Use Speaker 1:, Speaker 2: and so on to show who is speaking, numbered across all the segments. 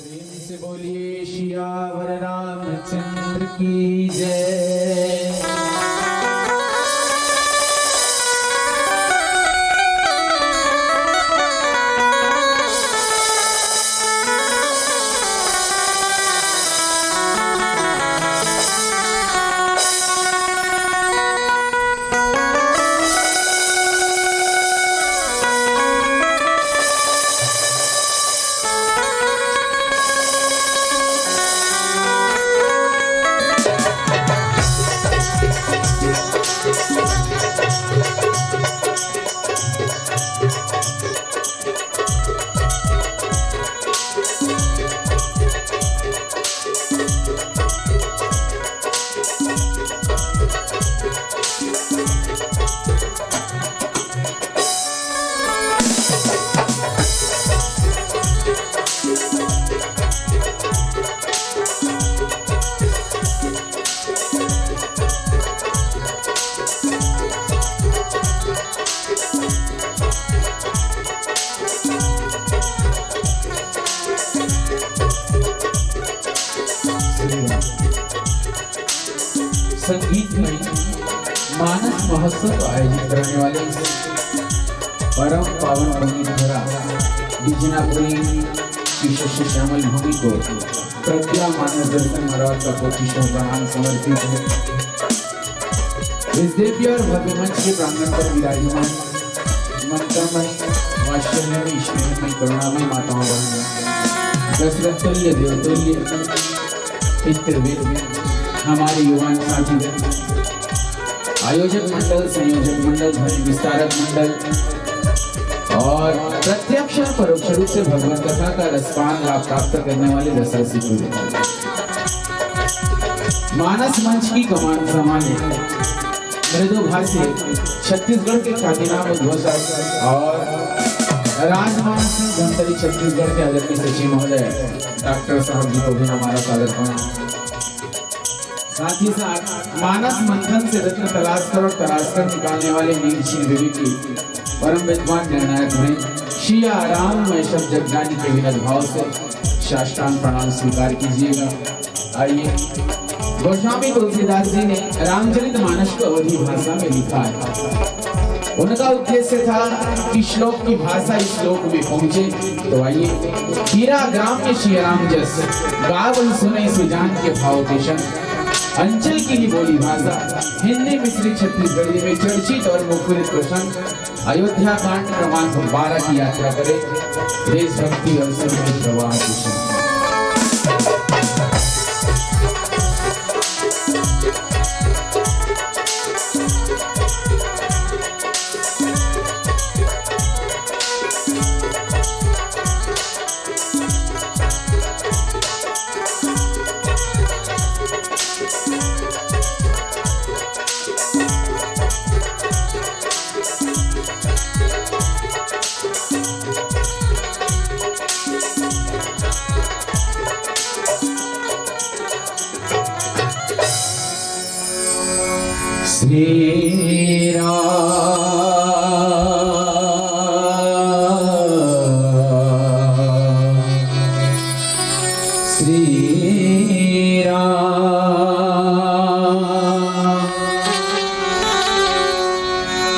Speaker 1: प्रेम से बोलिए सियावर रामचंद्र की जय। संगीत में मानस महोत्सव आयोजित करने वाले परम पावन भूमि धरा बिजनापुरी की शशि श्यामल भूमि को प्रज्ञा मानस दर्शन महाराज का कोटिशों प्रणाम समर्पित है। इस दिव्य और भव्य मंच के प्रांगण पर विराजमान ममतामय वात्सल्यमय स्नेहमय करुणामय माताओं बहनों, दशरथ तुल्य देवतुल्य पितृवेद हमारे युवान साथी, आयोजक मंडल, संयोजक मंडल, ध्वनि विस्तारक मंडल और प्रत्यक्ष और परोक्ष रूप से भगवत कथा का रसपान लाभ प्राप्त करने वाले रसरसी पूरे मानस मंच की कमान संभाले मृदुभाषी छत्तीसगढ़ के ख्यातिनाम उद्घोषक और राजमान सिंह धमतरी छत्तीसगढ़ के आदरणीय सचिव महोदय डॉक्टर साहब जी को भी हमारा सादर प्रणाम। साथ ही साथ मानस मंथन से रत्न तलाश कर और तलाश कर निकालने वाले नीलक्षी देवी की परम विद्वान निर्णायक में शिया राम में सब जगजानी के विनत भाव से साष्टांग प्रणाम स्वीकार कीजिएगा। आइए, गोस्वामी तुलसीदास जी ने रामचरित मानस को अवधी भाषा में लिखा है। उनका उद्देश्य था कि श्लोक की भाषा इस श्लोक में पहुंचे। तो आइए, हीरा ग्राम में श्री राम जस गावल सुने सुजान के भाव के संग अंचल की ही बोली भाषा हिंदी मिश्रित छत्तीसगढ़ी में चर्चित और मुखरित प्रसंग अयोध्या कांड क्रमांक 12 की यात्रा करें। देशभक्ति और संगीत प्रवाह की श्री राम श्री राम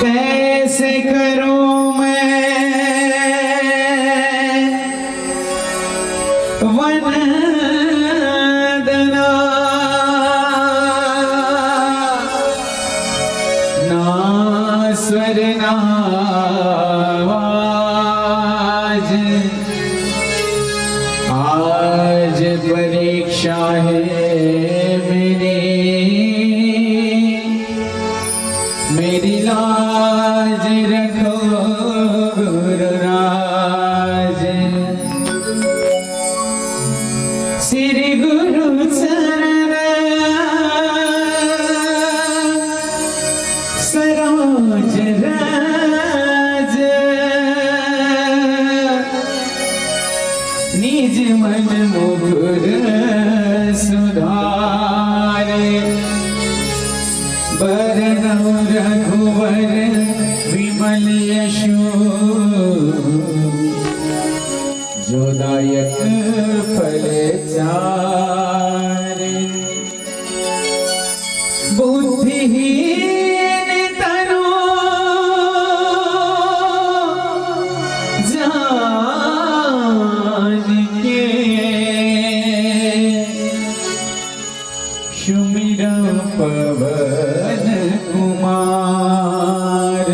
Speaker 1: कैसे करूं मैं वंदना स्वर नावाज आज परीक्षा है मेरी लाज रखो गुरुराज। श्री गुरु चरण सरोज राज निज मन मुकुर सुधार बरनौ रघुवर विमल यशो जो सुखदायक फल चारे बुद्धिहीन तनु जान के सुमिर पवन कुमार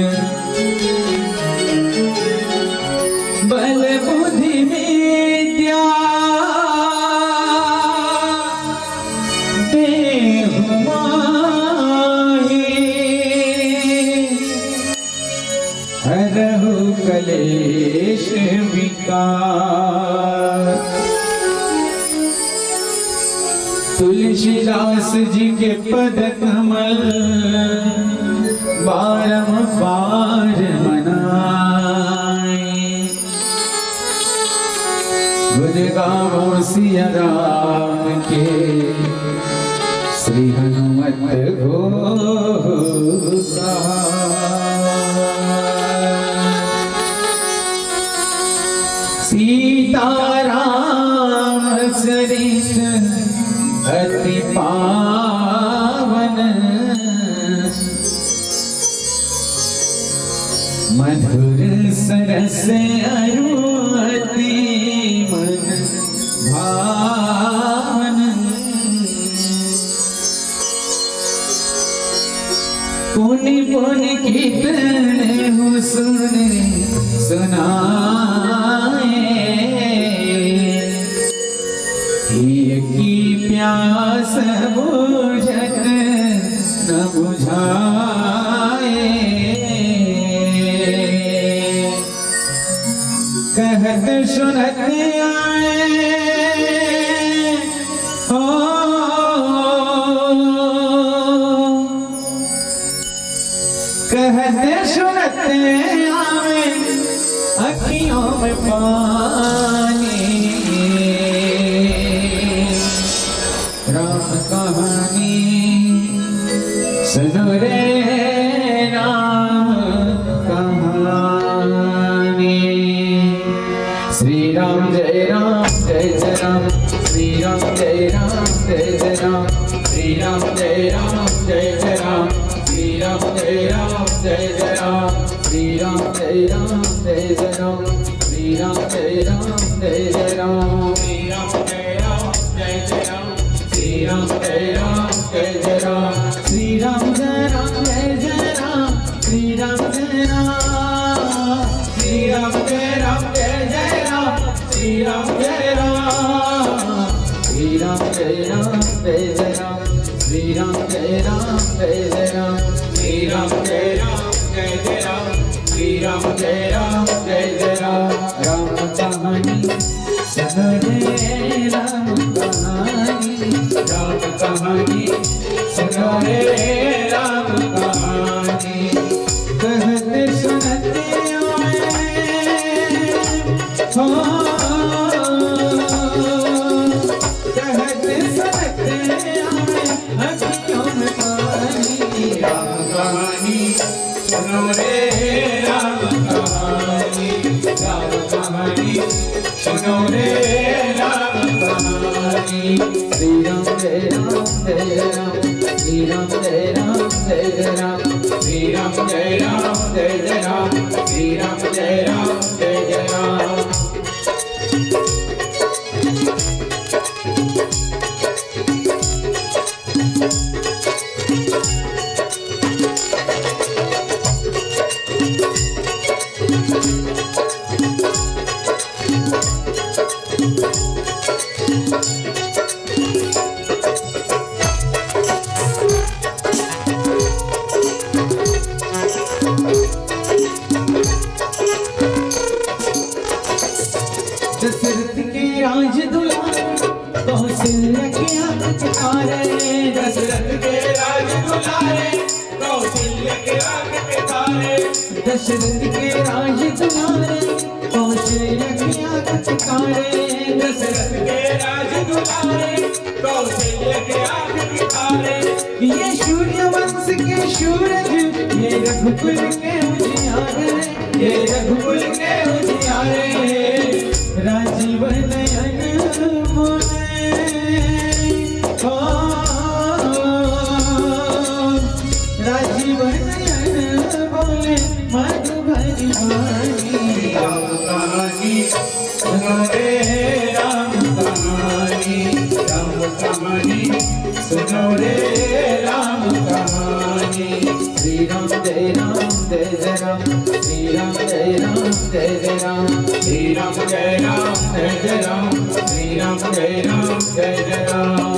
Speaker 1: बल बुद्धि विद्या देहु माहि हरहु कलेश विकार। तुलसीदास जी के पद कमल बारंबार मनाए गुण गावो सिया राम के श्री हनुमत घोषा। सीताराम चरित अति पावन मधुर सरस अरु अति मन भावन। पुनि पुनि कीर्तन सुने सुनाए की प्यास बुझत न बुझाए कहत सुनत आए हो कहत सुनत आए अखियों में पानी राम कहानी सुनो रे राम कहानी। श्री राम जय राम जय जय राम श्री राम जय राम जय जय राम श्री राम जय राम जय जय राम श्री राम जय राम जय जय राम श्री राम जय राम जय जय राम श्री राम जय राम जय जय राम श्री राम जय राम जय जय राम श्री राम जय राम जय जय राम श्री राम जय राम जय जय राम श्री राम जय राम श्री राम जय राम जय जय राम श्री राम जय राम श्री राम जय राम जय जय राम श्री राम जय राम जय जय राम श्री राम जय राम जय जय राम श्री राम जय राम जय जय राम। राम कहानी सुनो रे राम कहानी राम कहानी सुनो रे राम कहानी कहते सुनते हो कहते सुनते अखियों में पानी राम कहानी सुनो रे राम कहानी राम कहानी सुनो रे राम कहानी। श्री राम जय राम जय राम श्री राम जय राम जय जय राम श्री राम जय राम जय जय राम श्री राम जय राम जय जय राम। दशरथ के राज दुलारे कौशल्या के आंख तारे दशरथ के राज दुलारे कौशल्या के आंख तारे दशरथ के राज दुलारे कौशल्या के आंख तारे दशरथ के राज दुलारे कौशल्या के आंख तारे। ये सूर्य वंश के सूरज ये रघुकुल के उजियारे ये रघुकुल के उजियारे राजीव नयन बोले ओ राजीव नयन बोले मधुबनी वाणी राम कहानी सुनो रे राम कहानी सुनो रे राम कहानी श्री राम जय राम जय जय राम श्री राम जय राम जय जय राम श्री राम जय राम जय जय राम श्री राम जय राम जय जय राम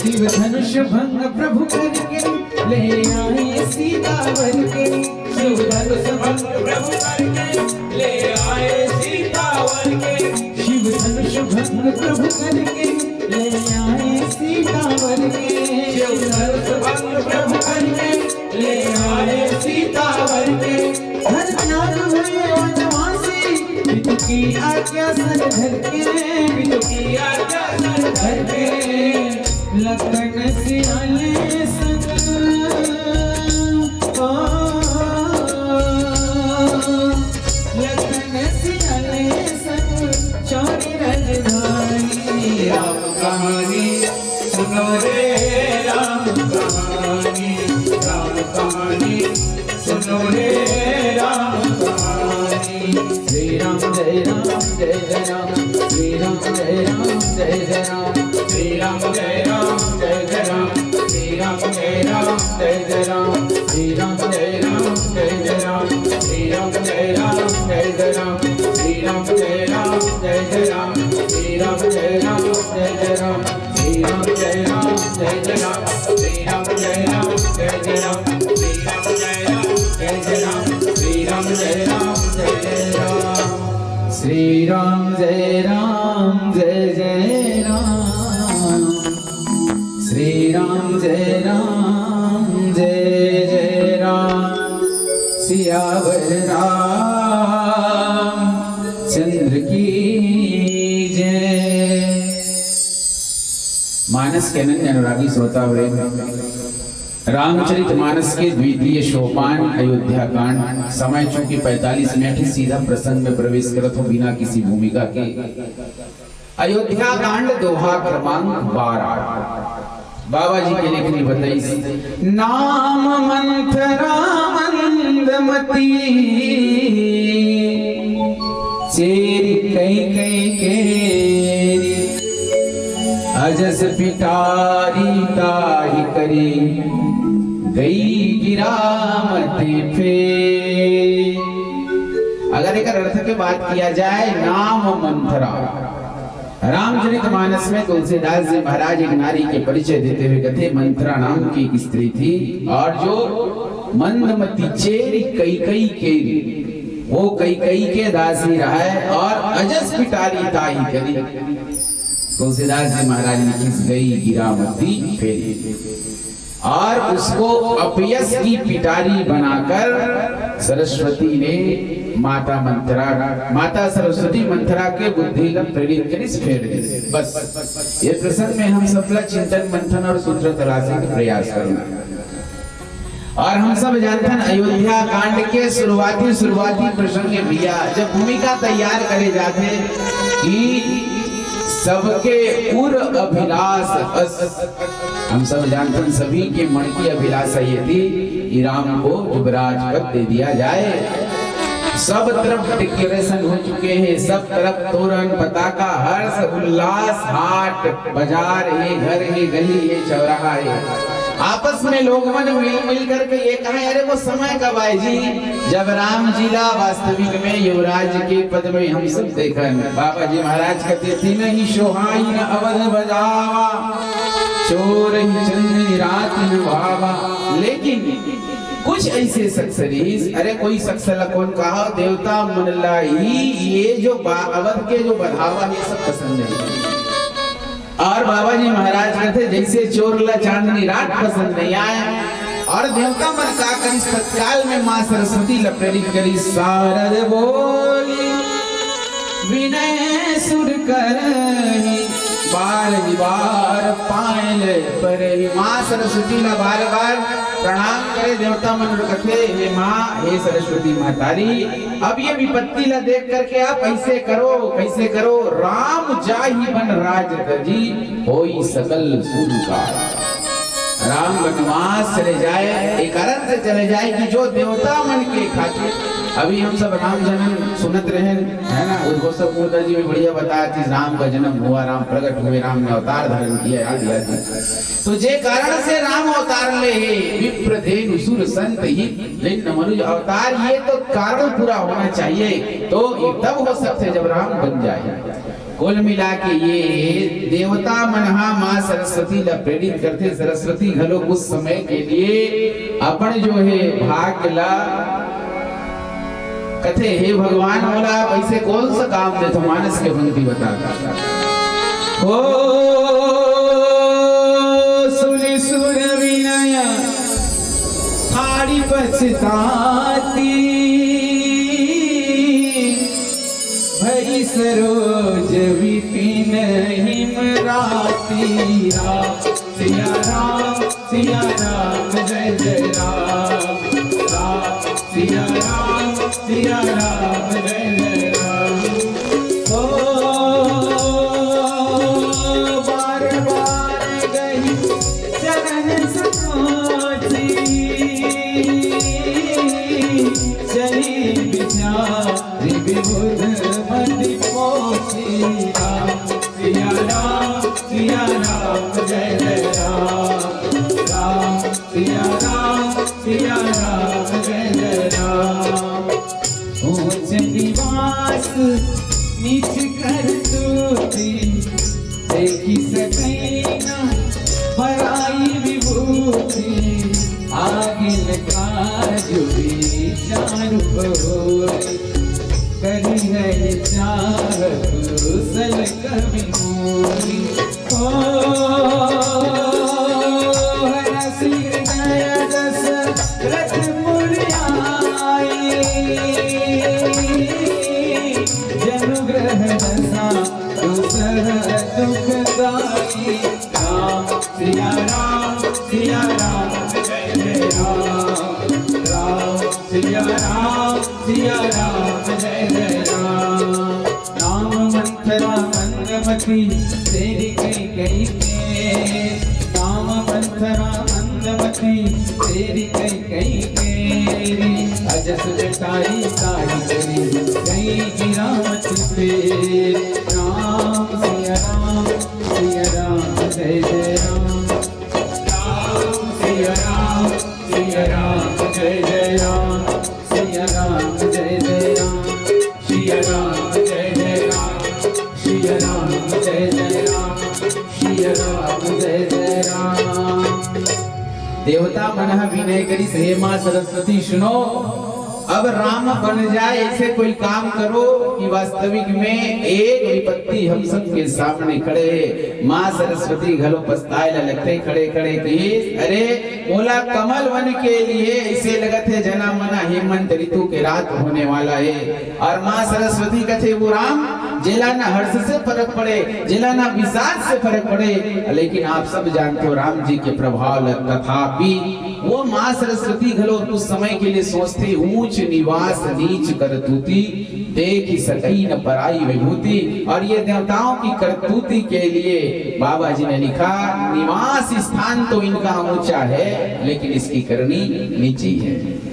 Speaker 1: शिव धनुष भंग प्रभु करके ले आए सीतावर के शिव धनुष भंग प्रभु करके ले आए सीतावर के शिव धनुष भंग प्रभु करके ले आए सीतावर के शिव धनुष भंग प्रभु करके ले आए सीतावर के हर त्याग हुए वनवासी पितु की आज्ञा सर धर के पितु की आज्ञा सर धर के लखन सियाले संग लखन सियाले संग चौरी रजधानी राम कहानी सुनो रे राम कहानी सुनो रे राम कहानी श्री राम जय राम जय जय राम श्री राम जय राम जय जय राम श्री राम जय राम जय जय राम श्री राम जय राम जय जय राम श्री राम जय राम जय जय राम श्री राम जय राम जय जय राम श्री राम जय राम जय जय राम श्री राम जय राम जय जय राम श्री राम जय राम जय जय राम श्री राम जय राम जय जय राम श्री राम जय राम जय जय राम श्री राम जय राम जय जय राम श्री राम जय राम जय जय राम श्री राम जय राम जय जय राम सियावर राम चंद्र की जय। मानस के अनन्य अनुरागी श्रोता हुए रामचरितमानस के द्वितीय सोपान अयोध्या कांड। समय चूंकि 45 मिनट है, सीधा प्रसंग में प्रवेश करत हो बिना किसी भूमिका के। अयोध्या कांड दोहा क्रमांक 12। बाबा जी के लिखनी बताई नाम मंथरा मंदमती चेरी कई कई केरी अजस पिटारी ताही करी गई गिरामती फेर। अगर एक अर्थ के बात किया जाए नाम मंथरा, रामचरितमानस में तुलसीदास जी महाराज एक नारी के परिचय देते हुए कहते मंथरा नाम की एक स्त्री थी और जो मंदमती चेरी कई केरी, वो कई के दासी रहा है और अजस पिटारी ताही करी। तुलसीदास जी महाराज ने खिस गई गिरामती फेरी और उसको अपयस की पिटारी बनाकर सरस्वती ने माता सरस्वती मंथरा के बुद्धि का प्रेरित कर फेर दी। बस ये प्रसंग में हम सबका चिंतन मंथन और सूत्र तलाशने का प्रयास करना। और हम सब जानते हैं अयोध्या कांड के शुरुआती प्रसंग में भैया जब भूमिका तैयार करे जाते कि सबके उर अभिलाष, हम सब जानते हैं सभी के मन की अभिलाषा ये थी कि राम को युवराज पद दे दिया जाए। सब तरफ डिक्लेरेशन हो चुके हैं, सब तरफ तोरण पताका हर्ष उल्लास, हाट बाजार ये घर ये गली ये चौराहा है। आपस में लोग मिल करके ये कहा अरे वो समय कब आए जी जब राम जिला वास्तविक में युवराज के पद में हम सब देखन। बाबा जी महाराज कहते थी नहीं सोहाई न अवध बजावा चोर ही चंद रात न भावा। लेकिन कुछ ऐसे सक्सरीस, अरे कोई सक्सला कौन कहा देवता मनला ही ये जो अवध के जो बढ़ावा ये सब पसंद नहीं। और बाबा जी महाराज कहते जैसे चोर ला चांदनी रात पसंद नहीं आए। और देवता मन का करी तत्काल में मां सरस्वती ला प्रेरित करी शारद बोली विनय सुर करनी बार बार पायल पर। मां सरस्वती ला बार बार प्रणाम करे देवता मन कथे हे मां हे सरस्वती मातारी अब ये विपत्ति ला देख करके आप कैसे करो राम जाहि बन राज तजी होई सकल सुरकार। राम वनवास चले जाए एक कारण से चले जाए कि जो देवता मन के खातिर अभी हम सब राम जन्म सुनत रहे है ना। उद्घोषक मूर्ति जी में बढ़िया बताया कि राम का जन्म हुआ, राम प्रकट हुए, राम ने अवतार धारण किया आदि। तो जे कारण से राम अवतार ले विप्र धेनु सुर संत ही लेकिन मनुष्य अवतार ये तो कारण पूरा होना चाहिए तो तब हो सकते जब राम बन जाए। कुल मिला के ये देवता मनहा मां सरस्वती ला प्रेरित करते। सरस्वती घलो उस समय के लिए अपन जो है भाग्य ला कथे हे भगवान बोला ऐसे कौन सा काम दे तो मानस के पंक्ति बताता हो सुनि सुर विनय हारी पछताती भई सरोज विपिन हिमराती। राम सिया राम जय जय राम, राम सिया राम जय जय राम। ओ बार बार गई चरण सकोची चली बिचारी विबुध मति पोसी। राम सिया राम जय जय राम, राम सिया राम जय जय राम। ऊंच निवास नीच कर तूती देखी सकई न पराई विभूति आगिल काज विचार होए करी है चाहत सल कवि मोरी। ओ हरसी हृदय दशरथ पुरयाई जनुग्रह दशा दुसह दुखदाई। राम सिया राम जय जय राम, राम सिया राम जय जय राम। नाम मंथरा मंदमती तेरी कई के, नाम मंथरा मंदमती तेरी कई के। अजस जटाई ताई करी कई गिरावत पे। राम सिया राम जय जय राम, राम सिया राम जय जय राम, सिया राम जय जय राम, सिया राम जय जय राम, सिया राम जय जय राम, सिया राम जय जय राम। देवता मनः विनय करी हे मां सरस्वती सुनो अब राम बन जाए ऐसे कोई काम करो कि वास्तविक में एक विपत्ति हम सब के सामने खड़े है। मां सरस्वती घलो पछताए लगते खड़े कि अरे बोला कमल वन के लिए ऐसे लगत है जना मना हेमंत ऋतु के रात होने वाला है। और मां सरस्वती कहते वो राम जिला ना हर्ष से फर्क पड़े जिला ना विषाद से फर्क पड़े, लेकिन आप सब जानते हो राम जी के प्रभाव तथापि वो मां सरस्वती घलो उस समय के लिए सोचते ऊंच निवास नीच करतूती देख सकई न पराई विभूति। और ये देवताओं की करतूती के लिए बाबा जी ने लिखा निवास स्थान तो इनका ऊंचा है लेकिन इसकी करनी नीची है।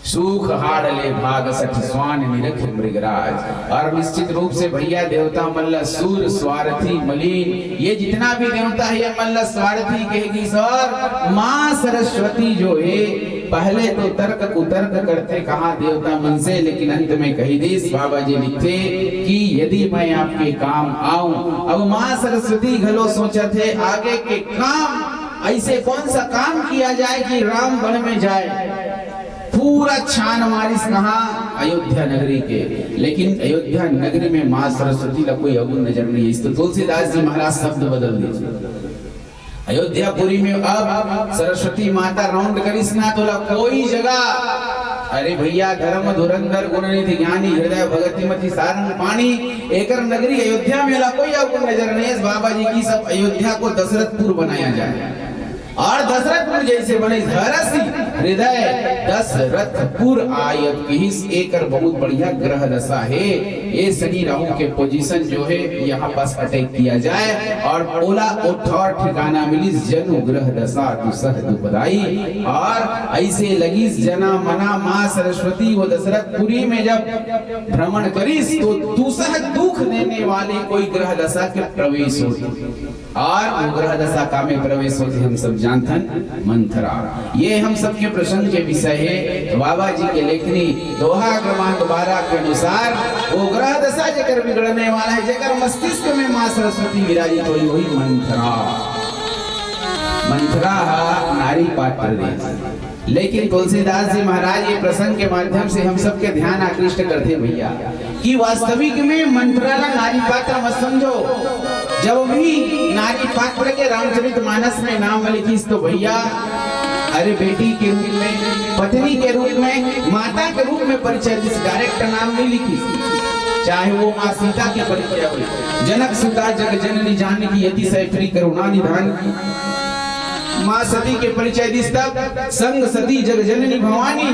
Speaker 1: सुख हाड़ले भाग सठ स्वान निरख मृगराज। और निश्चित रूप से भैया देवता मल्ल सूर स्वार्थी मलिन ये जितना भी देवता है ये मल्ल स्वार्थी कहेगी सर। मां सरस्वती जो है पहले तो तर्क कुतर्क करते कहा देवता मन से, लेकिन अंत में कही देश बाबा जी लिखते कि यदि मैं आपके काम आऊं। अब मां सरस्वती घलो सोचा थे आगे के काम ऐसे कौन सा काम किया जाए कि राम वन में जाए। पूरा छान मारिस कहा अयोध्या नगरी के, लेकिन अयोध्या नगरी में माँ सरस्वती का कोई अगुण नजर नहीं है। इस तो तुलसीदास जी महाराज शब्द बदल दीजिए। अयोध्यापुरी में अब सरस्वती माता राउंड करिस ना तो कोई जगह। अरे भैया धर्म धुरंधर गुणनिधि ज्ञानी हृदय भगतिमति सारंग पानी एकर नगरी अयोध्या में कोई अवगुण नजर नहीं है। बाबा जी की सब अयोध्या को दशरथपुर बनाया जाए और दशरथपुर जैसे बने धरसी हृदय दशरथपुर आयत किस एकर बहुत बढ़िया ग्रह दशा है। ये शनि राहु के पोजीशन जो है यहाँ पास अटैक किया जाए और ओला उठौर ठिकाना मिलिस जनु ग्रह दशा दुसह दुपदाई। और ऐसे लगी जना मना माँ सरस्वती वो दशरथपुरी में जब भ्रमण करिस तो दुसह दुख देने वाले कोई ग्रह दशा के प्रवेश होती और वो ग्रह दशा का में प्रवेश होती हम सब जानथन मंथरा। ये हम सबके प्रश्न के विषय है। बाबा जी के लेखनी दोहा क्रमांक 12 के अनुसार वो ग्रह दशा जेकर बिगड़ने वाला है, जेकर मस्तिष्क में माँ सरस्वती विराजित हुई वही मंथरा। मंथरा नारी पात्र दे। लेकिन तुलसीदास जी महाराज ये प्रसंग के माध्यम से हम सबके ध्यान आकृष्ट करते भैया कि वास्तविक में मंथरा नारी पात्र मत समझो। जब भी नारी पात्र के रामचरितमानस में नाम लिखिस तो भैया अरे बेटी के रूप में, पत्नी के रूप में, माता के रूप में परिचय दिस, डायरेक्ट नाम नहीं लिखी। चाहे वो माँ सीता के परिचय हो, जनक सुता जग जननी जानकी यति सैफरी करुणा निधान की, माँ सती के परिचय दिस तब संग सती जग जननी भवानी।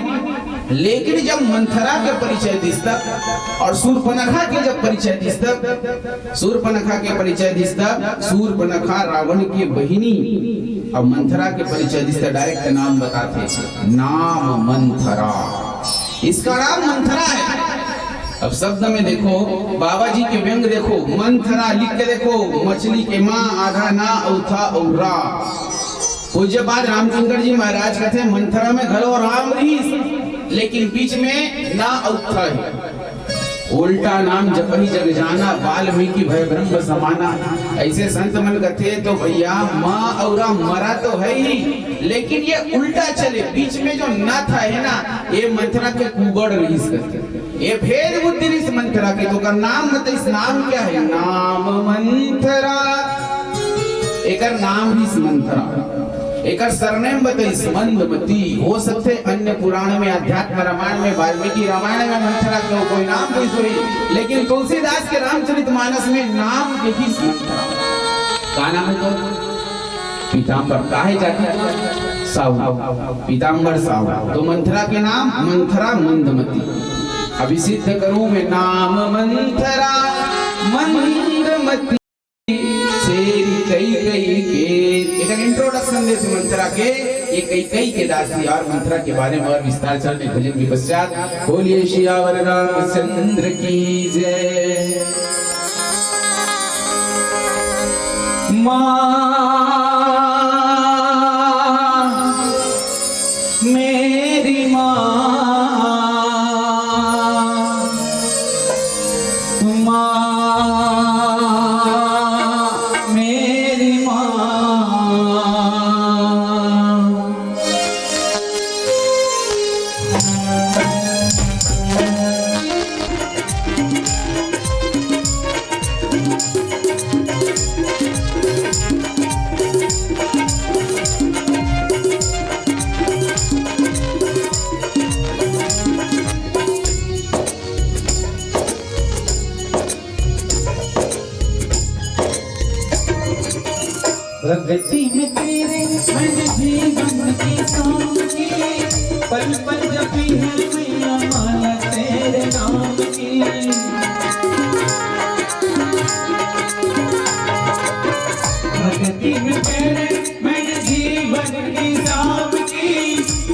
Speaker 1: लेकिन जब मंथरा के परिचय दिस तब और शूर्पणखा के जब परिचय दिस तब, शूर्पणखा के परिचय दिस तब शूर्पणखा रावण की बहिनी और मंथरा के परिचय दिस तब डायरेक्ट नाम बताते, नाम मंथरा। इसका नाम मंथरा है। अब शब्द में देखो, बाबा जी के व्यंग देखो, मंथरा लिख के देखो, मछली के माँ आधा ना औथा औरा। पूज्यपाद रामचंद्र जी महाराज कहते हैं मंथरा में घलो राम रही, लेकिन बीच में ना औथा है। उल्टा नाम जपहि जग जाना, वाल्मीकि भय ब्रह्म समाना। ऐसे संत मन कहते तो भैया माँ और मरा तो है ही, लेकिन ये उल्टा चले, बीच में जो ना था है ना, ये मंथरा के कुबड़ रही करते, ये भेद बुद्धि इस मंथरा के। तो का नाम मत, इस नाम क्या है? नाम मंथरा। एकर नाम ही मंथरा, एकर सरनेम बताई मंदमती। हो सकते अन्य पुराण में, अध्यात्म रामायण में, वाल्मीकि रामायण में मंथरा क्यों कोई नाम कोई सोई, लेकिन तुलसीदास के रामचरितमानस में नाम लिखी मंथरा। का नाम है? तो पीताम्बर। काहे जाति? साहू, पीताम्बर साहू। तो मंथरा के नाम मंथरा मंदमती। अभी सिद्ध करूं मैं नाम मंथरा मंदमती कई कई के। एक इंट्रोडक्शन दे मंथरा के, ये कई कई के दासी और मंथरा के बारे में और विस्तार चलने भजन के पश्चात बोलिए श्यावर रामचंद्र की जय। माँ मेरी माँ,
Speaker 2: प्रगति में तेरे मन जीवन की सामने, पल पल जपी है मैया माला तेरे नाम की। प्रगति में तेरे मन जीवन की सामने,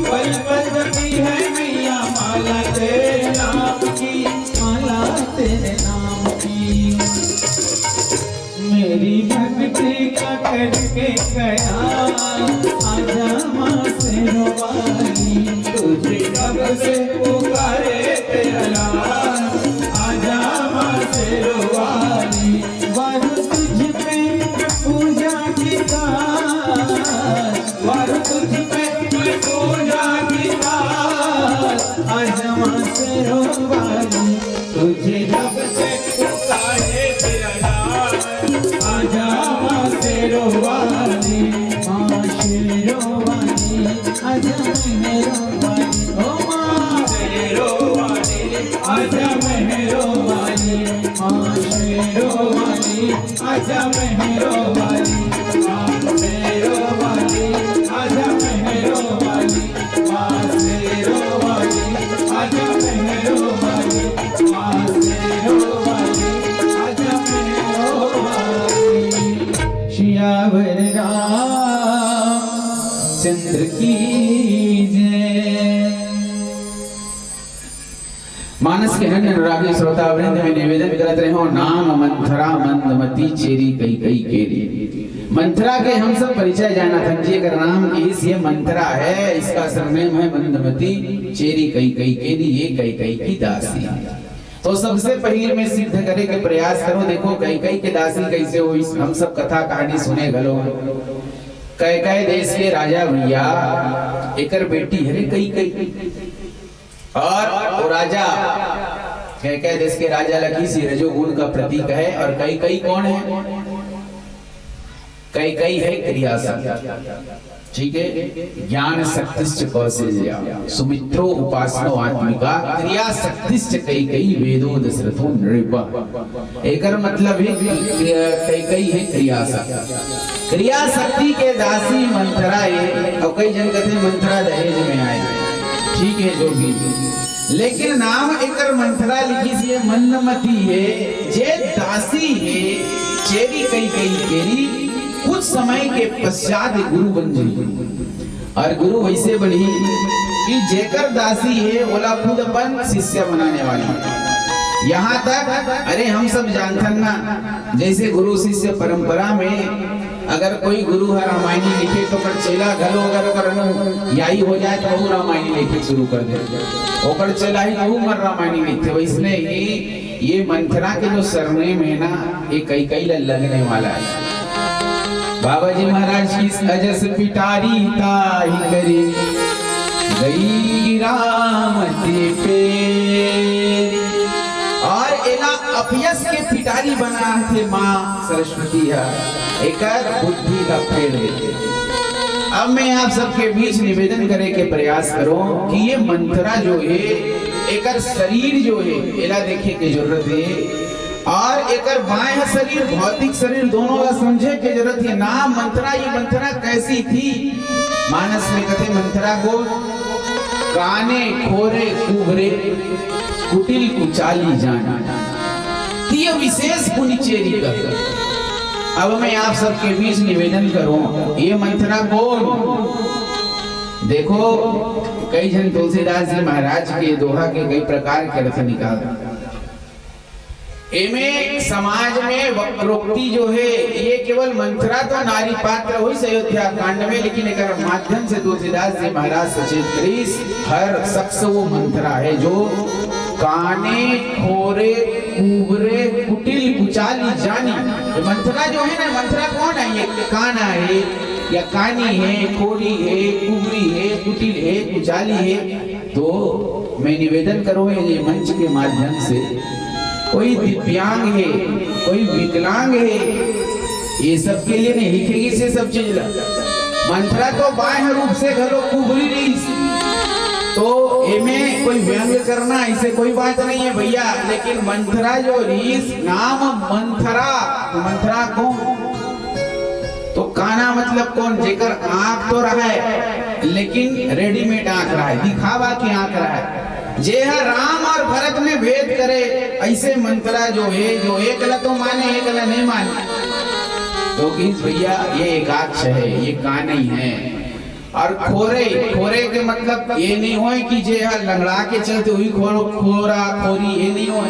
Speaker 2: पल पल जपी है मैया माला तेरे नाम की, माला तेरे नाम की। मेरी भक्ति का करके गया आजा माँ से रोवाली, तुझे कब से पुकारे तेरा लाल, आजा माँ से रोवाली। वह तुझ पे पूजा की तुझ पे मैं पूजा की तार, आजा माँ शेरों वाली, तुझे रब से पुकारे तेरा लाल, आजा माँ शेरों वाली, माँ शेरों वाली, आजा मेहरों वाली, ओ माँ शेरों वाली, आजा मेहरों वाली, माँ शेरों वाली, आजा मेहरों वाली, माँ शेरों वाली, आजा मेहरों वाली, माँ शेरों वाली, आजा मेहरों वाली, माँ शेरों वाली, आजा मेहरों वाली। सियावर रामचंद्र की जय। मानस के नन्हे अनुरागी श्रोता वृंद में निवेदन करते रहे हो, नाम मंथरा मंदमती चेरी कई कई केरी। मंथरा के हम सब परिचय जाना था जी, अगर नाम इस ये मंथरा है, इसका सरनेम है मंदमती चेरी कई कई केरी, ये कई कई की दासी। तो सबसे पहले मैं सिद्ध करे के प्रयास करो, देखो कई कई के दासी कैसे हो। हम सब कथा कहानी सुने गलो। कई कई देश के राजा भैया एकर बेटी है कई कई, और वो राजा कह देश के राजा लकी सी रजोगुण का प्रतीक है। और कई कई कौन है? कई कई है क्रियाशक्ति, ठीक है। ज्ञान शक्तिश्च कौशल्या सुमित्रो उपासनो आत्मिका क्रियाशक्तिश्च कई कई वेदो दशरथो नृप। एकर मतलब है कई कई है क्रियाशक्ति, क्रियाशक्ति के दासी मंथरा है। और कई जन कहते मंथरा दहेज में आए, ठीक है जो भी, लेकिन नाम एकर मंथरा लिखी सी मंदमती है, जे दासी है चेरी कई कई केरी। कुछ समय के पश्चात गुरु बन गई, और गुरु वैसे बनी कि जेकर दासी है बोला खुद अपन शिष्य बनाने वाली। यहाँ तक अरे हम सब जानते ना, जैसे गुरु शिष्य परंपरा में अगर कोई गुरु है रामायणी लिखे तो कर चेला घरो अगर यही हो जाए तो वो रामायणी लिखे शुरू कर दे, ओकर चेला ही वो मर रामायणी लिखे। वैसने ही ये मंथरा के जो सरनेम है ना, ये कई कई लगने वाला है। बाबा जी महाराज की अजस पिटारी ताही करे गई राम पे, और एला अपयस के पिटारी बना थे माँ सरस्वती है, एक बुद्धि का फेर देते। अब मैं आप सबके बीच निवेदन करे के प्रयास करूं कि ये मंथरा जो है एकर शरीर जो है एला देखे के जरूरत है, और एकर बाह्य शरीर भौतिक शरीर दोनों का समझे के जरूरत है। नाम मंथरा, ये मंथरा कैसी थी? मानस में कहते मंथरा को काने खोरे कुबरे कुटिल कुचाली जाना, ये विशेष पुनिचेरी का। अब मैं आप सबके बीच निवेदन करूं, ये मंथरा कौन? देखो कई जन तुलसीदास जी महाराज के दोहा के कई प्रकार के अर्थ निकाल। एमे समाज में वक्रोक्ति जो है ये केवल मंथरा तो नारी पात्र हुई अयोध्या कांड में, लेकिन एक माध्यम से तुलसीदास जी महाराज सचेत करीस हर शख्स वो मंथरा है जो काने खोरे कुबरे कुटिल कुचाली जानी। तो मंथरा जो है ना, मंथरा कौन है? ये काना है या कानी है, खोरी है, कुबरी है, कुटिल है, कुचाली है। तो मैं निवेदन करूँ ये मंच के माध्यम से, कोई दिव्यांग है, कोई विकलांग है, ये सब के लिए नहीं लिखेगी से सब चीज। मंथरा तो बाह्य रूप से घरो कुबरी नहीं, तो इनमें कोई व्यंग करना ऐसे कोई बात नहीं है भैया। लेकिन मंथरा जो रीस नाम मंथरा, तो मंथरा कौन? तो काना मतलब कौन? जेकर आंख तो रहा है लेकिन रेडीमेड आंख रहा है, दिखावा की आंख रहा है। जे है राम और भरत में भेद करे, ऐसे मंथरा जो है, जो एक ला तो माने एक ला नहीं माने। तो भैया ये एकाक्ष है, ये कान ही है। और खोरे, खोरे के मतलब ये नहीं हो कि जे लंगड़ा के चलते हुई खोरा खोरी, ये नहीं हो।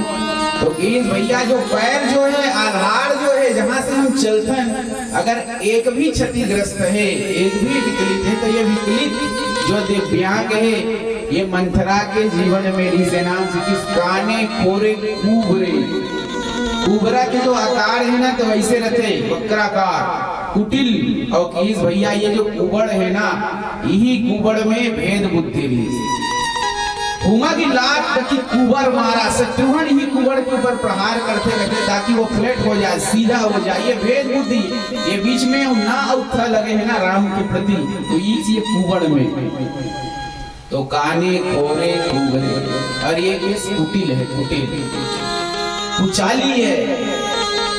Speaker 2: तो भैया जो पैर जो है, आधार जो है, जहां से हम चलते हैं, अगर एक भी क्षतिग्रस्त है, एक भी विकलित है, तो ये विकलित जो दिव्यांग है, ये मंथरा के जीवन में इसे नाम से किस काने खोरे कुबरे, कुबरा के जो आकार है ना, तो वैसे रहते वक्राकार,
Speaker 1: कुटिल और कीस भैया ये जो कुबड़ है ना, यही कुबड़ में भेद बुद्धि रही। हुआ की लात की कुबर मारा, शत्रुघ्न ही कुबर के ऊपर प्रहार करते रहते ताकि वो फ्लैट हो जाए, सीधा हो जाए। ये भेद बुद्धि, ये बीच में ना औथा लगे है ना राम के प्रति, तो ये कुबर में तो काने खोरे कुबरे, और ये केस कुटिल है, कुटिल कुचाली है।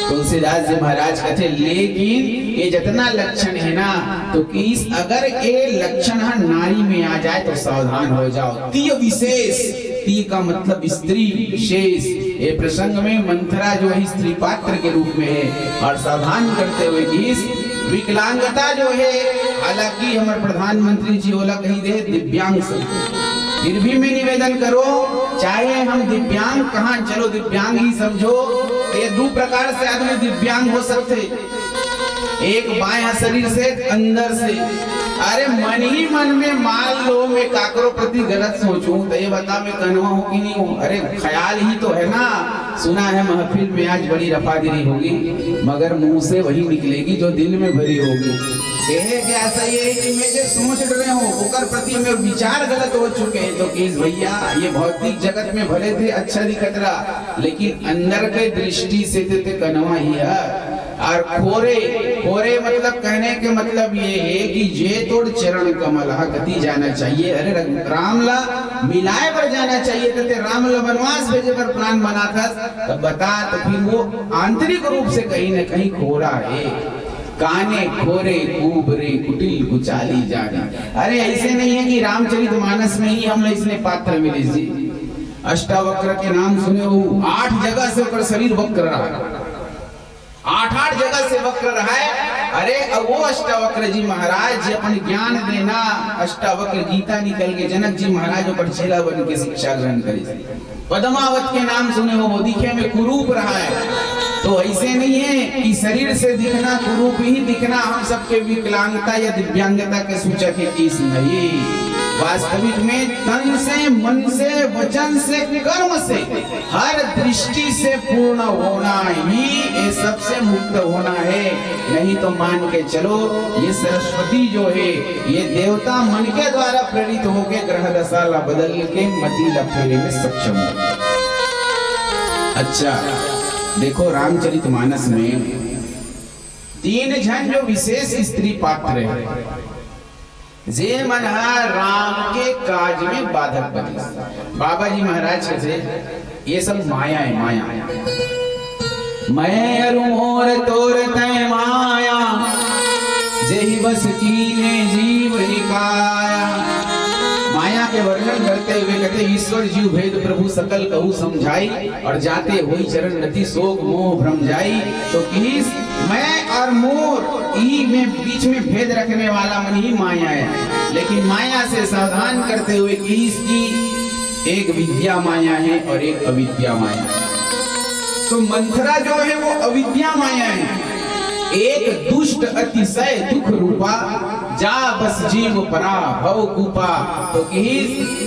Speaker 1: तुलसीदास जी महाराज कहते लेकिन ये जितना लक्षण है ना, तो किस अगर ये लक्षण नारी में आ जाए तो सावधान हो जाओ। ती विशेष, ती का मतलब स्त्री विशेष। ये प्रसंग में मंथरा जो है स्त्री पात्र के रूप में है, और सावधान करते हुए किस विकलांगता जो है, हालांकि हमारे प्रधानमंत्री जी बोला कही दे दिव्यांग, फिर भी मैं निवेदन करो चाहे हम दिव्यांग कहाँ, चलो दिव्यांग ही समझो। ये दो प्रकार से आदमी दिव्यांग हो सकते, एक बाएं शरीर से, अंदर से। अरे मन ही मन में मान लो मैं काकरो प्रति गलत सोचूं तो ये बता मैं कन्वा हूं कि नहीं हूं। अरे ख्याल ही तो है ना। सुना है महफिल में आज बड़ी रफागिरी होगी, मगर मुंह से वही निकलेगी जो दिल में भरी होगी। कहे कि ऐसा ये है कि मैं जो सोच रहे हूँ ओकर प्रति में विचार गलत हो चुके हैं। तो किस भैया ये भौतिक जगत में भले थे अच्छा दिखत रहा, लेकिन अंदर के दृष्टि से ते कनवा ही है। और खोरे, खोरे मतलब कहने के मतलब ये है कि जे तोड़ चरण कमल गति जाना चाहिए। अरे रामला मिलाए पर जाना चाहिए, तो रामला वनवास भेजे पर प्लान बना था, तब बता तो फिर वो आंतरिक रूप से कहीं न कहीं खोरा है। काने खोरे कुबरे कुटिल कुचाली जाने। अरे ऐसे नहीं है कि रामचरितमानस में ही हम इसने पात्र मिले जी। अष्टावक्र के नाम सुने हो, 8 जगह से ऊपर शरीर वक्र रहा, 8 जगह से वक्र रहा है। अरे अब वो अष्टावक्र जी महाराज अपन ज्ञान देना, अष्टावक्र गीता निकल के जनक जी महाराज ऊपर चेला बन के शिक्षा ग्रहण करे। पद्मावत के नाम सुने हो, वो दिखे में कुरूप रहा है। तो ऐसे नहीं है कि शरीर से दिखना, कुरूप ही दिखना हम सबके विकलांगता या दिव्यांगता के सूचक है, इस नहीं। वास्तविक में तन से, मन से, वचन से, कर्म से, हर दृष्टि से पूर्ण होना ही ये सबसे मुक्त होना है। नहीं तो मान के चलो ये सरस्वती जो है ये देवता मन के द्वारा प्रेरित होकर ग्रह दशा बदल के मति लफेरे में सक्षम हो। अच्छा देखो रामचरितमानस में 3 जन जो विशेष स्त्री पात्र है, जे मन राम के काज में बाधक बने। बाबा जी महाराज कहते ये सब माया है, माया। मैं अरुमोर तोर तय माया, जेहि बस कीने जीव निकाया। माया के वर्णन करते हुए कहते ईश्वर जीव भेद प्रभु सकल कहू समझाई, और जाते हुई चरण नति शोक मोह भ्रम जाई। तो किस मैं और मोर ई में बीच में भेद रखने वाला मन ही माया है। लेकिन माया से सावधान करते हुए किस की एक विद्या माया है और एक अविद्या माया। तो मंथरा जो है वो अविद्या माया है, एक दुष्ट अतिशय दुख रूपा, जा बस जीव परा भव कूपा।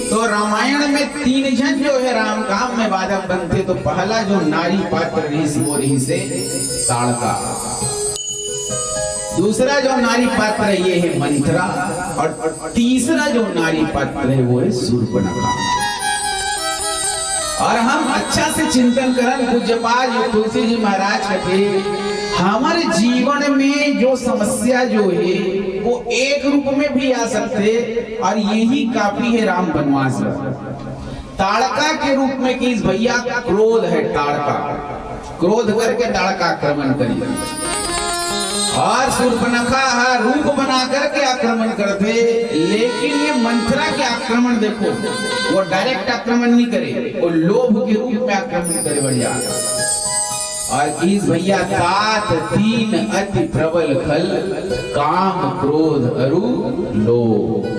Speaker 1: तो रामायण में 3 जन जो है राम काम में बाधक बनते। तो पहला जो नारी पात्र रही वो रही से ताड़का, दूसरा जो नारी पात्र ये है मंथरा, और तीसरा जो नारी पात्र है वो है शूर्पणखा। और हम अच्छा से चिंतन करन पूज्यपाल तुलसी जी महाराज कहते हमारे जीवन में जो समस्या जो है वो एक रूप में भी आ सकते, और यही काफी है राम वनवास। ताड़का के रूप में कि भैया क्रोध है, ताड़का क्रोध करके ताड़का आक्रमण करेगा, और शूर्पणखा रूप बना करके आक्रमण करते। लेकिन ये मंथरा के आक्रमण देखो, वो डायरेक्ट आक्रमण नहीं करे, वो लोभ के रूप में आक्रमण करे बढ़िया। और इस भैया तात 3 अति प्रबल खल, काम क्रोध अरु लोभ।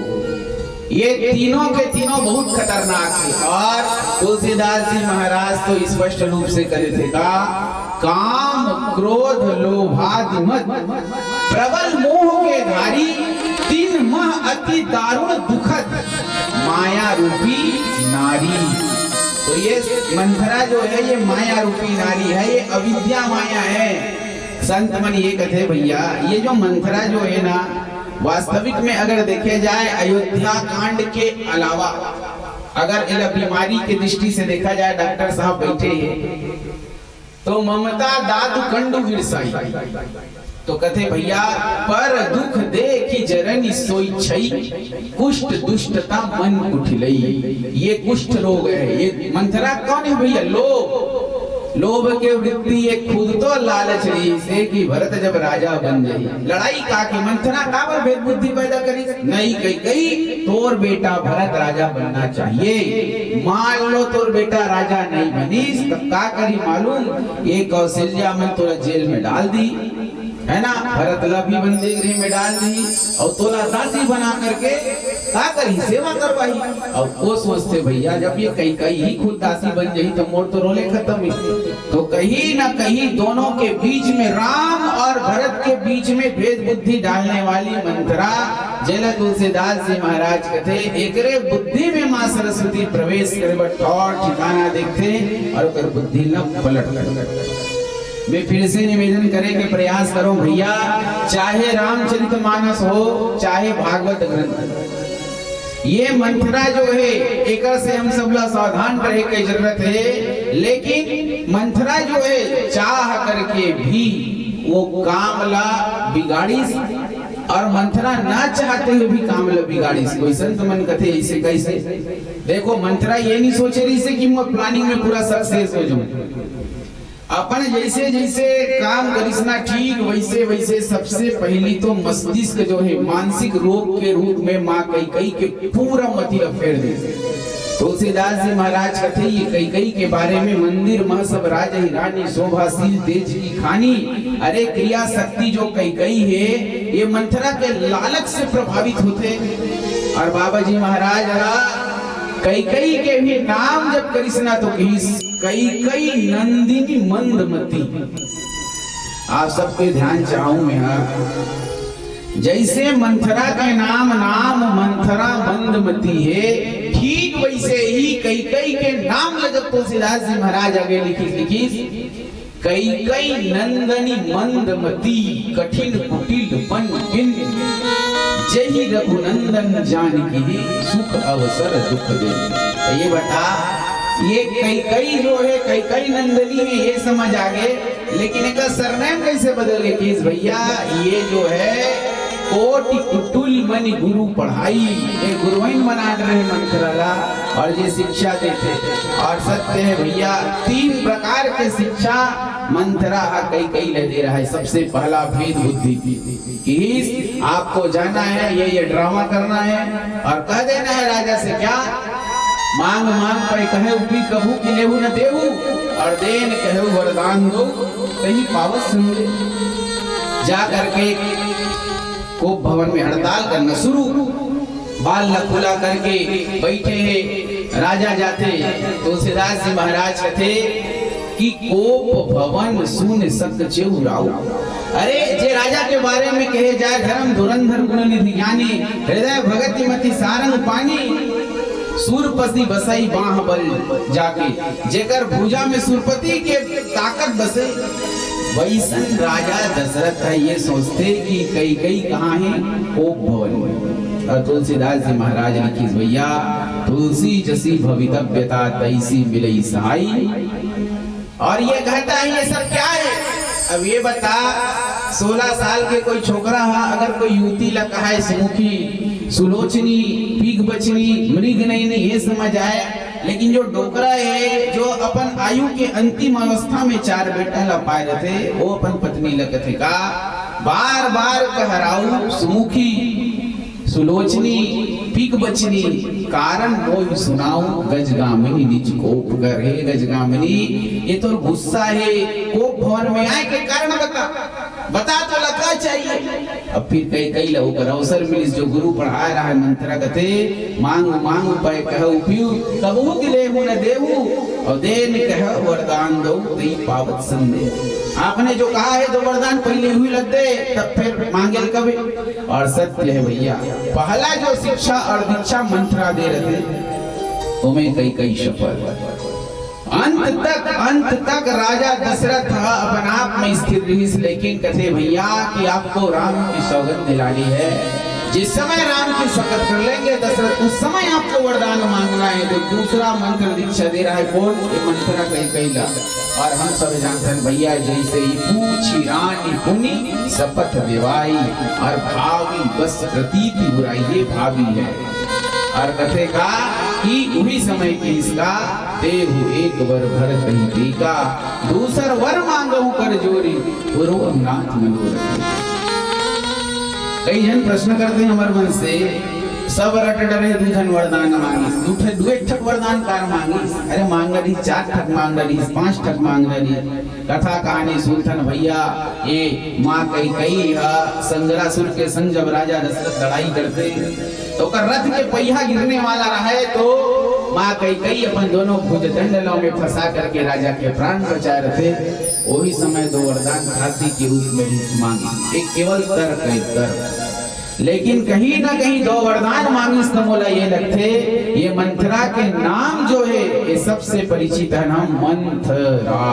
Speaker 1: ये तीनों के तीनों बहुत खतरनाक है। और तुलसीदास जी महाराज तो स्पष्ट रूप से करे थे का काम क्रोध लोभादि मद, प्रबल मोह के धारी, 3 मह अति दारुण दुखद माया रूपी नारी। तो ये मंथरा जो है ये माया रूपी नारी है, ये अविद्या माया है। संत मन ये कहते भैया, ये जो मंथरा जो है ना, वास्तविक में अगर देखे जाए अयोध्या कांड के अलावा, अगर इन बीमारी की दृष्टि से देखा जाए, डॉक्टर साहब बैठे हैं, तो ममता दादु कंडु विरसाई, तो कहते भैया पर दुख देखी जरनी सोई छई, कुष्ठ दुष्टता मन उठलई। ये कुष्ठ रोग है। ये मंथरा कौन है भैया? लोभ के वृत्ति, ये खुद तो लालच रही से कि भरत जब राजा बन जाई, लड़ाई का की मंथरा का पर भेद बुद्धि पैदा करी, नहीं कही तोर बेटा भरत राजा बनना चाहिए। मान लो तोर बेटा राजा नहीं बनीस, तब का करी मालूम? ये कौशल्या मन तोरा जेल में डाल दी, है ना, भरत ला भी बंदी गृह में डाल दी, और तोला दासी बना करके का करी? सेवा करवाई। और वो सोचते भैया जब ये कहीं ही खुद दासी बन जाई तो मोर तो रोले खत्म ही। तो कहीं ना कहीं दोनों के बीच में, राम और भरत के बीच में भेद बुद्धि डालने वाली मंथरा, जेला तुलसीदास जी महाराज कहते एकरे बुद्धि में माँ सरस्वती प्रवेश करे बट और ठिकाना देखते और ओकर बुद्धि न पलट। मैं फिर से निवेदन करे के प्रयास करो भैया, चाहे रामचरितमानस हो चाहे भागवत ग्रंथ, ये मंथरा जो है एक से हम सब लोग सावधान रहे की जरूरत है। लेकिन मंथरा जो है चाह करके भी वो कामला बिगाड़ी, और मंथरा ना चाहते हुए भी कामला बिगाड़ी। कोई संत मन कथे ऐसे कैसे? देखो मंथरा ये नहीं सोचे रही से कि मैं प्लानिंग में पूरा सक्सेस हो जाऊं। अपन जैसे जैसे काम करिसना ठीक वैसे वैसे सबसे पहली तो मस्तिष्क जो है मानसिक रोग के रूप में माँ कई के पूरा मति फेर दे। तुलसीदास जी महाराज कहते ये कई के बारे में, मंदिर मह सब राज ही रानी, शोभाशील तेज की खानी। अरे क्रिया शक्ति जो कई है ये मंथरा के लालच से प्रभावित होते। और बाबा जी महाराज कई के भी नाम जब करिसना तो कई नंदिनी मंदमती। आप सबके ध्यान चाहूं मैं, जैसे मंथरा के नाम मंथरा मंदमती है, ठीक वैसे ही कई के नाम जब तुलसीदास जी महाराज आगे लिखी कई नंदनी मंदमती, कठिन कुटिल बन बिन, जय रघुनंदन जानकी सुख अवसर दुख दे। ये बता, ये कई जो है कई नंदनी है ये समझ आ गए, लेकिन एक सरनेम कैसे बदल गए कि भैया ये जो है कोटि कुटुल मनि गुरु पढ़ाई, ये गुरुइन बना रहे मंथरा और ये शिक्षा देते। और सत्य है भैया 3 प्रकार के शिक्षा मंथरा कई ले दे रहा है। सबसे पहला भेद बुद्धि की, आपको जाना है ये ड्रामा करना है और कह देना है राजा से क्या मांग पे कहे उपी कभू कि लेहू न देहू, और देन कहे वरदान दो कहीं पावत समझे। जा करके कोप भवन में हड़ताल करना शुरू, बाल खुला करके बैठे हैं राजा जाते। तुलसीदास जी महाराज कहते कि कोप भवन सुन सक चेउराऊ। अरे जे राजा के बारे में कहे जाए धर्म धुरंधर गुण निधि ज्ञानी, हृदय भगति मति सारंग पानी, सूरपति बसई बाह बल जाके, जेकर भुजा में सूरपति के ताकत बसे, वैसन राजा दशरथ है ये सोचते कि कई कहाँ है कोप भवन में। और तुलसीदास जी महाराज लिखी भैया तुलसी जसी भवितव्यता तैसी मिलई सहाई। और ये कहता है ये सब क्या है? अब ये बता 16 साल के कोई छोकरा है, अगर कोई युवती लगा है सुमुखी सुलोचनी पीक बचनी मृग नहीं ये समझ आए, लेकिन जो डोकरा है जो अपन आयु के अंतिम अवस्था में 4 बेटा ला पाए रहते, वो अपन पत्नी लगते का बार बार कहराऊ सुमुखी सुलोचनी पीक बचनी कारण मोय सुनाऊ गजगामिनी निज कोप कर। हे गजगामिनी ये तो गुस्सा है, कोप भवन में आए के कारण बता तो लगा चाहिए। अब फिर कई लोगों का अवसर मिली, जो गुरु पढ़ा रहा है मंत्रा कहते मांग पाए कहो पियू कबू के लेहू न देहू, और देन कह वरदान दो तई पावत संदेह। आपने जो कहा है तो वरदान पहले हुई लग दे, तब फिर मांगे कभी। और सत्य है भैया पहला जो शिक्षा और दीक्षा मंत्रा दे रहे तुम्हें कई शपथ। अंत तक राजा दशरथ अपन आप में स्थिर रही, लेकिन कथे भैया कि आपको राम की सौगंध दिलानी है। जिस समय राम की शपथ कर लेंगे दशरथ, उस समय आपको वरदान मांगना है। तो दूसरा मंत्र दीक्षा दे रहा है कौन? ये मंत्रा कैकेयी। और हम सब जानते हैं भैया, जैसे ही पूछी रानी पुनि शपथ विवाई, और भावी बस प्रतीति बुराई, ये भावी है। और कथे का कि उही समय की इसका देहु एक वर भर कही टीका, दूसर वर मांगहु कर जोरी, पूर्व नाथ मनोरथ। कई जन प्रश्न करते हैं हमारे मन से, सब रट डरे दूधन वरदान मांगी, दूठे दुए ठक वरदान कार मांगी। अरे मांग रही 4 ठक मांग रही, 5 ठक मांग रही। कथा कहानी सुनथन भैया, ये माँ कैकेयी संगरासुर के संग जब राजा दशरथ लड़ाई करते तो कर रथ के पहिया गिरने वाला रहे, तो माँ कैकेयी अपन दोनों भुजदंडलों में फंसा करके राजा के प्राण बचाए रहे। वही समय 2 वरदान हाथी के रूप में ही मांगी, एक केवल तर्क है तर्क, लेकिन कहीं ना कहीं 2 वरदान मांगी। इसका मोला ये लगते, ये मंथरा के नाम जो है ये सबसे परिचित है नाम मंथरा।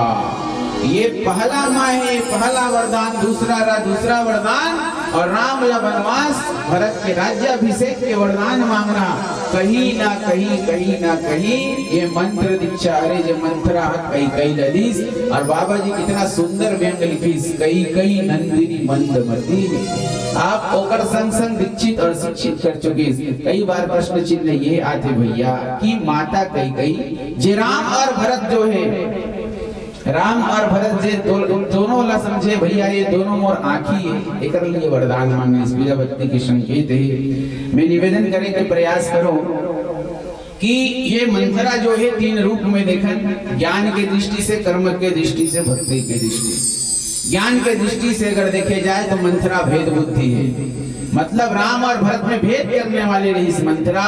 Speaker 1: ये पहला माँ है, पहला वरदान, दूसरा वरदान, और राम ला वनवास भरत के राज्याभिषेक के वरदान मांगना। कहीं ना कहीं ये मंत्र दीक्षा। अरे जो मंत्रा कैकेयी ललिस, और बाबा जी कितना सुंदर व्यंग लिखिस, कैकेयी नंदिनी मंदमती। आप ओकर संग संग दीक्षित और शिक्षित कर चुके। कई बार प्रश्न चिन्ह ये आते भैया कि माता कैकेयी जे राम और भरत जो है, राम और भरत जे दोनों ला समझे भैया, ये दोनों मोर आँखी है, एक लिए वरदान मांगे। इस विद्यावती के संकेत है। मैं निवेदन करने के प्रयास करो कि ये मंत्रा जो है 3 रूप में देखन, ज्ञान के दृष्टि से, कर्म के दृष्टि से, भक्ति के दृष्टि। ज्ञान के दृष्टि से अगर देखे जाए तो मंत्रा भेद बुद्धि है, मतलब राम और भरत में भेद करने वाले रही इस मंत्रा।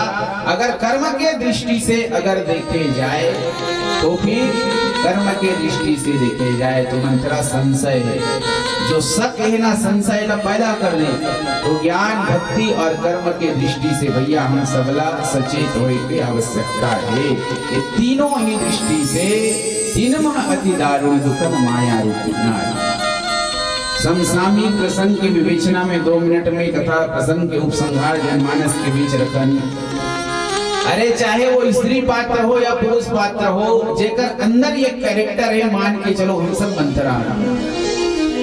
Speaker 1: अगर कर्म के दृष्टि से अगर देखे जाए तो फिर कर्म के दृष्टि से देखे जाए तो मंत्रा संशय है। जो शक है ना, संशय ला पैदा कर दे, तो ज्ञान, भक्ति और कर्म के दृष्टि से भैया हम सबला सचेत होने की आवश्यकता है। ये तीनों ही दृष्टि से तीनों अति दारुण दुखम माया रूपी नारी। समसामयिक प्रसंग की विवेचना में 2 मिनट में कथा प्रसंग के उपसंहार जनमानस के बीच रखनी। अरे चाहे वो स्त्री पात्र हो या पुरुष पात्र हो, जेकर अंदर एक कैरेक्टर है, मान के चलो हम सब मंत्रा।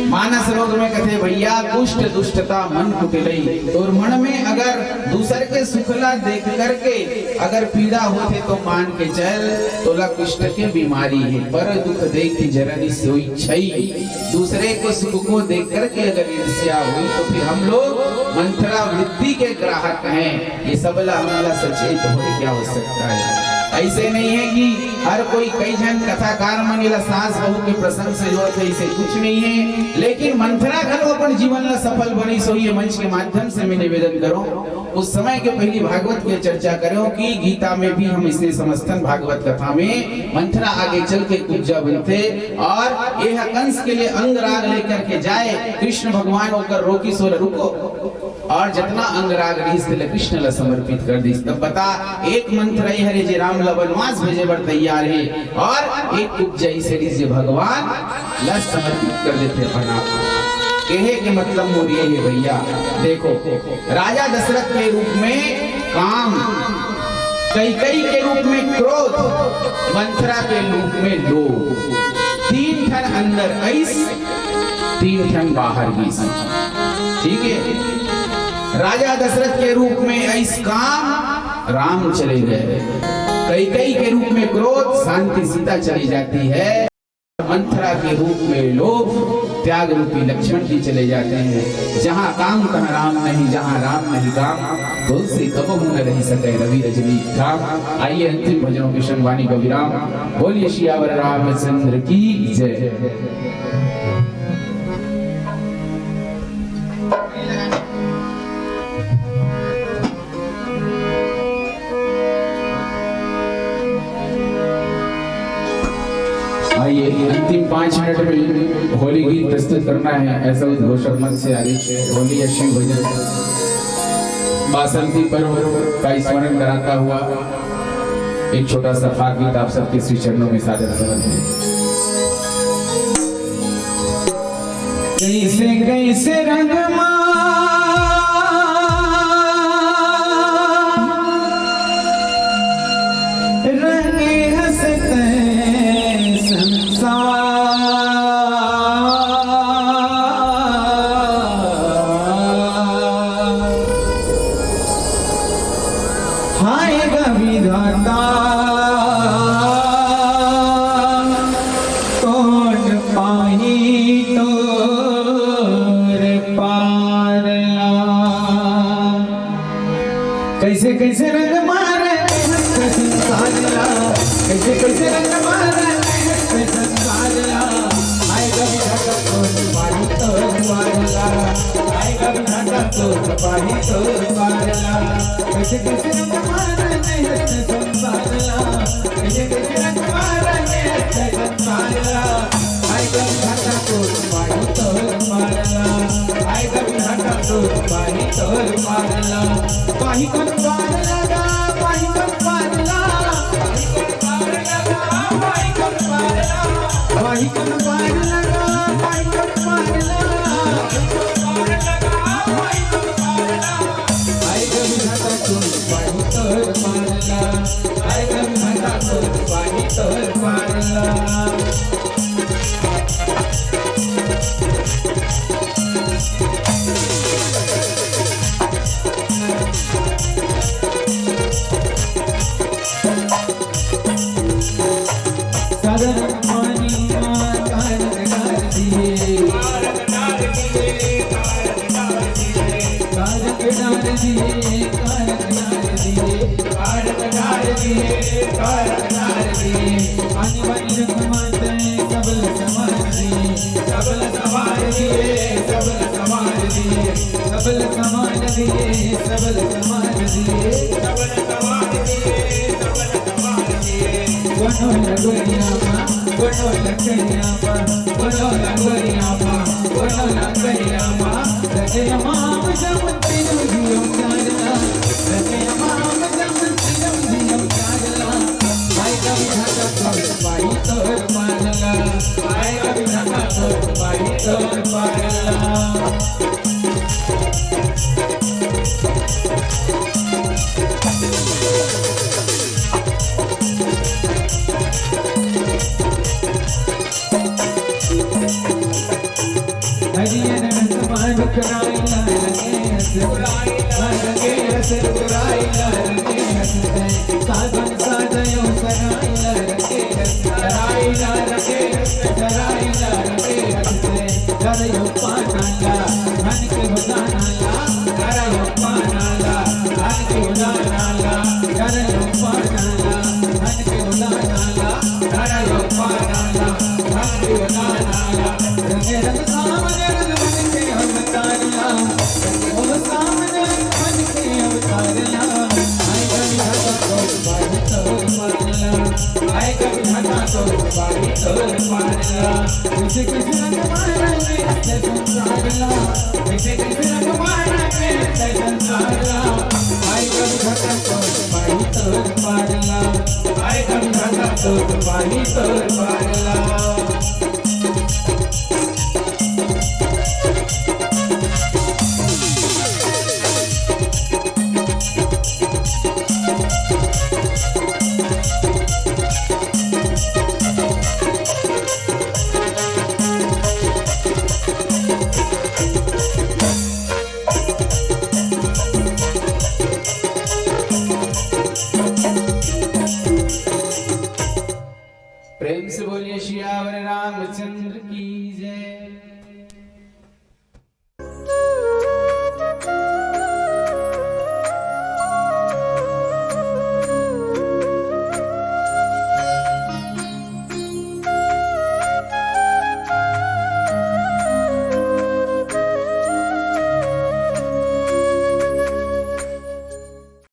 Speaker 1: मानस रोग में कहते भैया दुष्ट दुष्टता मन कुटिलई, और मन में अगर दूसर के सुखला देख करके अगर पीड़ा होते तो मान के चल तोला कुष्ठ के बीमारी है। पर दुख देख जरनी सोई छई, दूसरे को सुख को देख करके अगर ईर्ष्या हुई तो फिर हम लोग मंत्रा वृत्ति के ग्राहक हैं। ये सबला हमारा सचेत होने की आवश्यकता है। ऐसे नहीं है कि हर कोई कई जन कथाकार मनीला सास बहू के प्रसंग से जोड़ते, ऐसे कुछ नहीं है। लेकिन मंथरा घरो अपन जीवन ला सफल बनी सो ये मंच के माध्यम से मैं निवेदन करूं, उस समय के पहली भागवत की चर्चा करो कि गीता में भी हम इसे समस्तन भागवत कथा में मंथरा आगे चल के कुब्जा बनते और यह कंस के लिए अंग राग लेकर के जाए। कृष्ण भगवान होकर रोकी सो रुको और जितना अंग राग रही कृष्ण ला समर्पित कर दी। तब बता एक मंत्र हरे जे राम ला वनवास भेजे बर तैयार है और एक कुब्जा इसे जे भगवान ला समर्पित कर देते अपना। कहे के मतलब मोर ये है भैया, देखो राजा दशरथ के रूप में काम, कैकेयी के रूप में क्रोध, मंथरा के रूप में लोभ। 3 ठन अंदर ऐस, 3 ठन बाहर बीस। ठीक है। राजा दशरथ के रूप में ऐस काम, राम चले गए। कैकेयी के रूप में क्रोध, शांति सीता चली जाती है। मंथरा के रूप में लोभ, त्याग रूपी लक्ष्मण जी चले जाते हैं। जहाँ काम तहाँ राम नहीं, जहाँ राम नहीं काम, तुलसी कबहू न रही सके रवि रजनी धाम। आइए अंतिम भजनों की शंवानी का विराम। बोलिए सियावर रामचंद्र की जय। आइए अंतिम 5 मिनट में होली गीत प्रस्तुत करना है। ऐसा उद्घोषक मंच से आदेश है। होली या शिव भजन बासंती पर्व का स्मरण कराता हुआ एक छोटा सा फाग गीत आप सबके श्री चरणों में सादर समर्पित।
Speaker 2: कैसे कैसे रंगमा रंगे हंसते संसार, हाय विधाता कौन पाही तोर पारला। कैसे कैसे रंग मारे संसारला, कैसे कैसे रंग मारे संसारला, आएगा विधाता कौन पाही तोर पारला, आएगा विधाता कौन पाही तोर पारला। कैसे कैसे रंग मारे संसारला, कैसे कैसे रंग मारे संसारला, आएगा विधाता कौन पाही तोर पारला, आएगा विधाता कौन पाही तोर पारला। पाही कौन पारला, पाही कौन पारला, पाही कौन पारला, पाही कौन पारला, पाही कौन पारला, पाही कौन पारला, आएगा विधाता कौन पाही तोर पारला, आएगा विधाता कौन पाही तोर पारला।
Speaker 1: प्रेम से बोलिए सियावर रामचंद्र की जय।